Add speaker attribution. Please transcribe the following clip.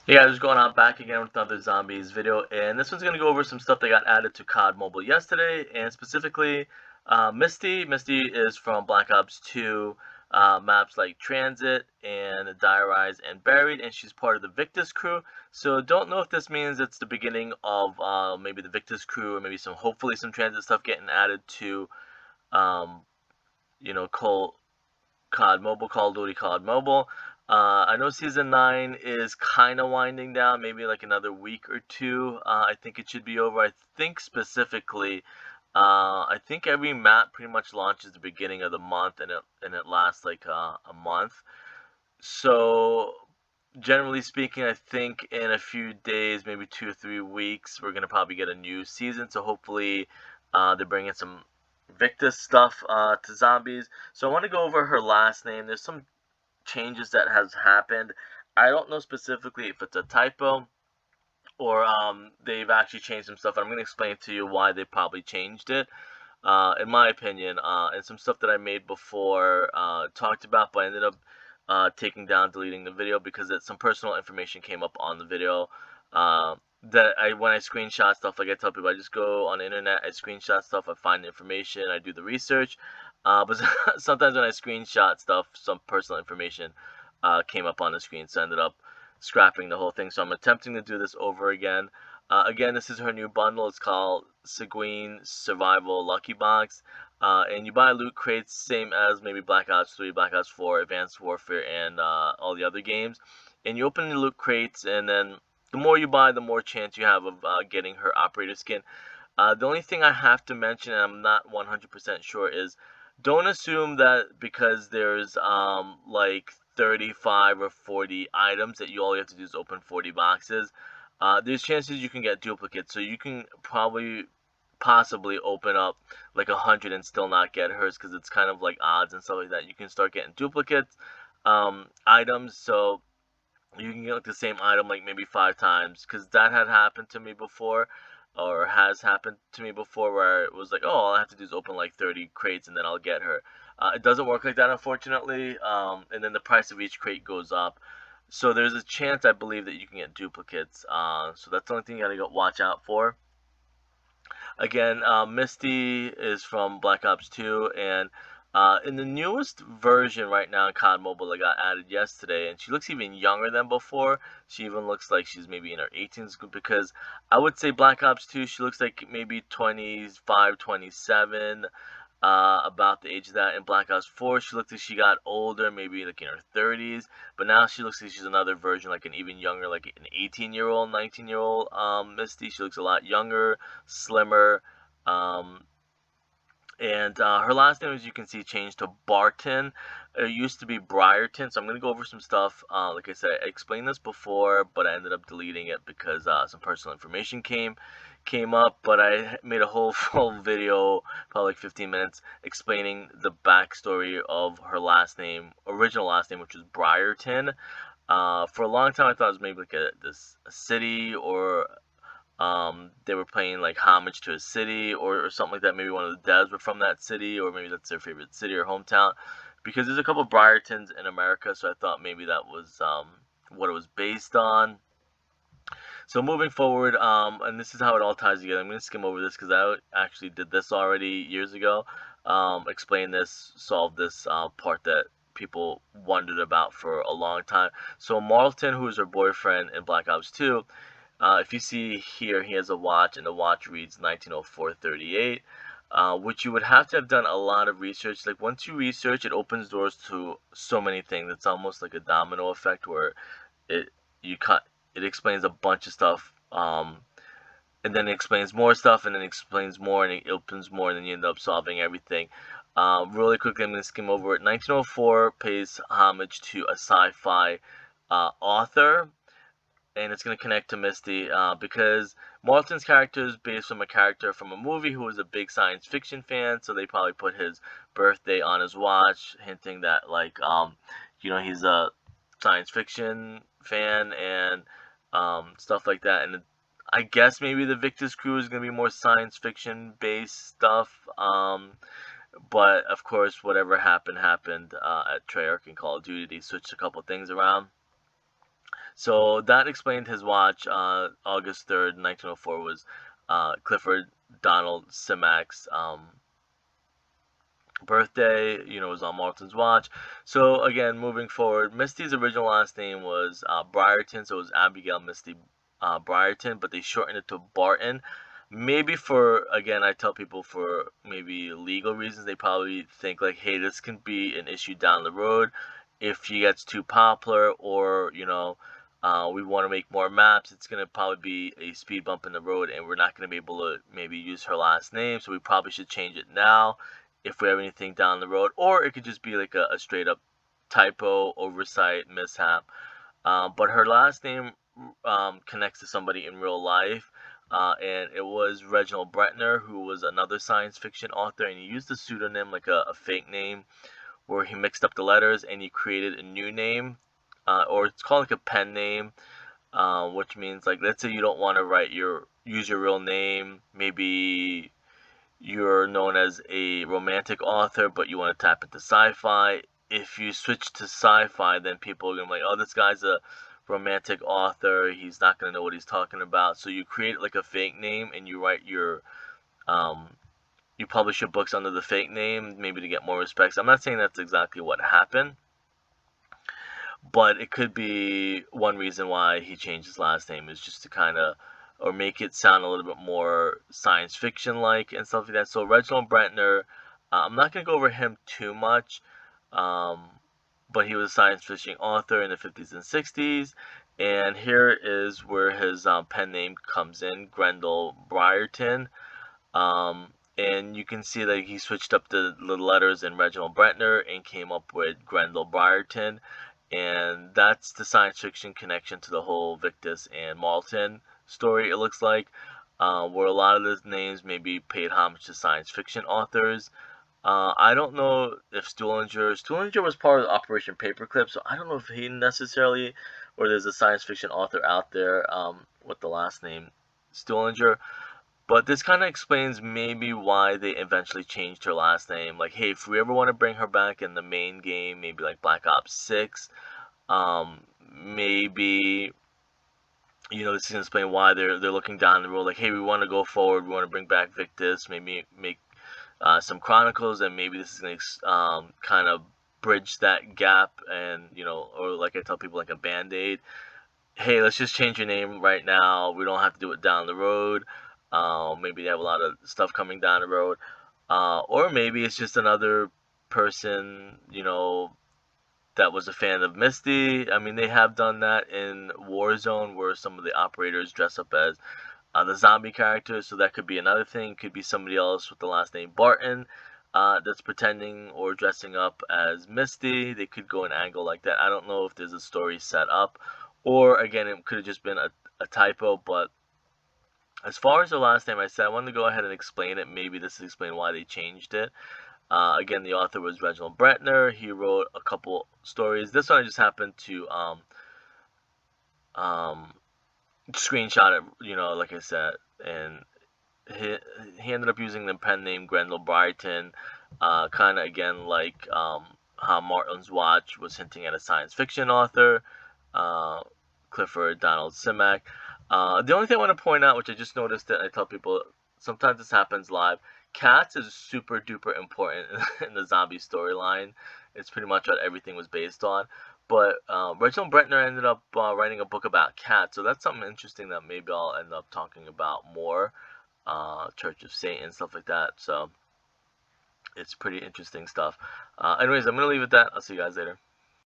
Speaker 1: Hey guys, what's going on? Back again with another zombies video, and this one's gonna go over some stuff that got added to CoD Mobile yesterday, and specifically Misty. Misty is from Black Ops 2 maps like Transit and Diarize and Buried, and she's part of the Victis crew. So don't know if this means it's the beginning of maybe the Victis crew, or maybe hopefully some Transit stuff getting added to um, you know, Col CoD Mobile, Call of Duty CoD Mobile. I know Season 9 is kind of winding down, maybe like another week or two. I think it should be over. I think specifically, I think every map pretty much launches the beginning of the month, and it lasts like a month. So generally speaking, I think in a few days, maybe 2 or 3 weeks, we're gonna probably get a new season. So hopefully, they're bringing some Victus stuff to zombies. So I want to go over her last name. There's some changes that has happened. I don't know specifically if it's a typo or they've actually changed some stuff. I'm going to explain to you why they probably changed it. In my opinion, and some stuff that I made before talked about, but I ended up taking down, deleting the video because some personal information came up on the video. That when I screenshot stuff, like I tell people, I just go on the internet, I screenshot stuff, I find information, I do the research. But sometimes when I screenshot stuff, some personal information came up on the screen, so I ended up scrapping the whole thing. So I'm attempting to do this over again. Again, this is her new bundle. It's called Seguin Survival Lucky Box. And you buy loot crates, same as maybe Black Ops 3, Black Ops 4, Advanced Warfare, and all the other games. And you open the loot crates, and then the more you buy, the more chance you have of getting her operator skin. The only thing I have to mention, and I'm not 100% sure, is don't assume that because there's like 35 or 40 items that all you have to do is open 40 boxes. There's chances you can get duplicates, so you can possibly open up like 100 and still not get hers because it's kind of like odds and stuff like that. You can start getting duplicates items, so you can get like the same item like maybe 5 times because that had happened to me before or has happened to me before where it was like, oh, all I have to do is open like 30 crates and then I'll get her. It doesn't work like that, unfortunately, and then the price of each crate goes up. So there's a chance, I believe, that you can get duplicates. So that's the only thing you gotta watch out for. Again, Misty is from Black Ops 2, and in the newest version right now in CoD Mobile that got added yesterday, and she looks even younger than before. She even looks like she's maybe in her 18s because I would say Black Ops 2, she looks like maybe 25, 27, about the age of that. In Black Ops 4, she looked like she got older, maybe like in her 30s, but now she looks like she's another version, like an even younger, like an 18-year-old, 19-year-old Misty. She looks a lot younger, slimmer, um, and her last name, as you can see, changed to Barton. It used to be Briarton, so I'm going to go over some stuff. Like I said, I explained this before, but I ended up deleting it because some personal information came up. But I made a whole full video, probably like 15 minutes, explaining the backstory of her last name, original last name, which was Briarton. For a long time, I thought it was maybe like a city or they were paying like homage to a city or something like that. Maybe one of the devs were from that city, or maybe that's their favorite city or hometown. Because there's a couple of Briartons in America, so I thought maybe that was what it was based on. So moving forward, and this is how it all ties together. I'm going to skim over this because I actually did this already years ago. Explain this, solve this part that people wondered about for a long time. So Marlton, who is her boyfriend in Black Ops 2, if you see here, he has a watch, and the watch reads 1904-38, which you would have to have done a lot of research. Like once you research, it opens doors to so many things. It's almost like a domino effect where it you cut it explains a bunch of stuff, and then it explains more stuff, and then it explains more, and it opens more, and then you end up solving everything. Really quickly, I'm going to skim over it. 1904 pays homage to a sci-fi author, and it's going to connect to Misty because Martin's character is based from a character from a movie who was a big science fiction fan, so they probably put his birthday on his watch, hinting that like he's a science fiction fan and stuff like that. And I guess maybe the Victis crew is going to be more science fiction based stuff. But of course, whatever happened at Treyarch and Call of Duty. They switched a couple things around. So that explained his watch. August 3rd, 1904 was Clifford Donald Simak's birthday. It was on Martin's watch. So again, moving forward, Misty's original last name was Briarton, so it was Abigail Misty Briarton, but they shortened it to Barton. Maybe for, again, I tell people for maybe legal reasons, they probably think like, hey, this can be an issue down the road if she gets too popular, or we want to make more maps. It's going to probably be a speed bump in the road, and we're not going to be able to maybe use her last name, so we probably should change it now if we have anything down the road. Or it could just be like a straight up typo, oversight, mishap. But her last name connects to somebody in real life, and it was Reginald Bretner, who was another science fiction author, and he used a pseudonym, like a fake name, where he mixed up the letters and he created a new name, or it's called like a pen name, which means, like, let's say you don't want to use your real name. Maybe you're known as a romantic author, but you want to tap into sci-fi. If you switch to sci-fi, then people are going to be like, oh, this guy's a romantic author. He's not going to know what he's talking about. So you create like a fake name, and you you publish your books under the fake name, maybe to get more respect. So I'm not saying that's exactly what happened, but it could be one reason why he changed his last name, is just to kind of, or make it sound a little bit more science fiction like and stuff like that. So Reginald Bretner, I'm not going to go over him too much, but he was a science fiction author in the 50s and 60s. And here is where his pen name comes in, Grendel Briarton. And you can see that he switched up the letters in Reginald Bretner and came up with Grendel Briarton. And that's the science fiction connection to the whole Victis and Malton story, it looks like, where a lot of those names maybe paid homage to science fiction authors. I don't know if Stuhlinger was part of Operation Paperclip, so I don't know if he necessarily, or there's a science fiction author out there with the last name Stuhlinger. But this kind of explains maybe why they eventually changed her last name. Like, hey, if we ever want to bring her back in the main game, maybe like Black Ops 6, maybe, this is going to explain why they're looking down the road. Like, hey, we want to go forward, we want to bring back Victis, maybe make some Chronicles, and maybe this is going to kind of bridge that gap, and, or like I tell people, like a Band-Aid. Hey, let's just change your name right now. We don't have to do it down the road. Maybe they have a lot of stuff coming down the road. Or maybe it's just another person, that was a fan of Misty. I mean, they have done that in Warzone, where some of the operators dress up as the zombie characters. So that could be another thing. Could be somebody else with the last name Barton that's pretending or dressing up as Misty. They could go an angle like that. I don't know if there's a story set up, or again, it could have just been a typo. But as far as the last name, I said I wanted to go ahead and explain it. Maybe this is explain why they changed it. Again, the author was Reginald Bretner. He wrote a couple stories. This one I just happened to screenshot it, like I said, and he ended up using the pen name Grendel Briarton, kind of again like how Martin's watch was hinting at a science fiction author, Clifford Donald Simak. The only thing I want to point out, which I just noticed, that I tell people sometimes this happens live, cats is super duper important in the zombie storyline. It's pretty much what everything was based on. But Reginald Bretner ended up writing a book about cats, so that's something interesting that maybe I'll end up talking about more. Church of Satan, stuff like that. So it's pretty interesting stuff. Anyways, I'm going to leave it at that. I'll see you guys later.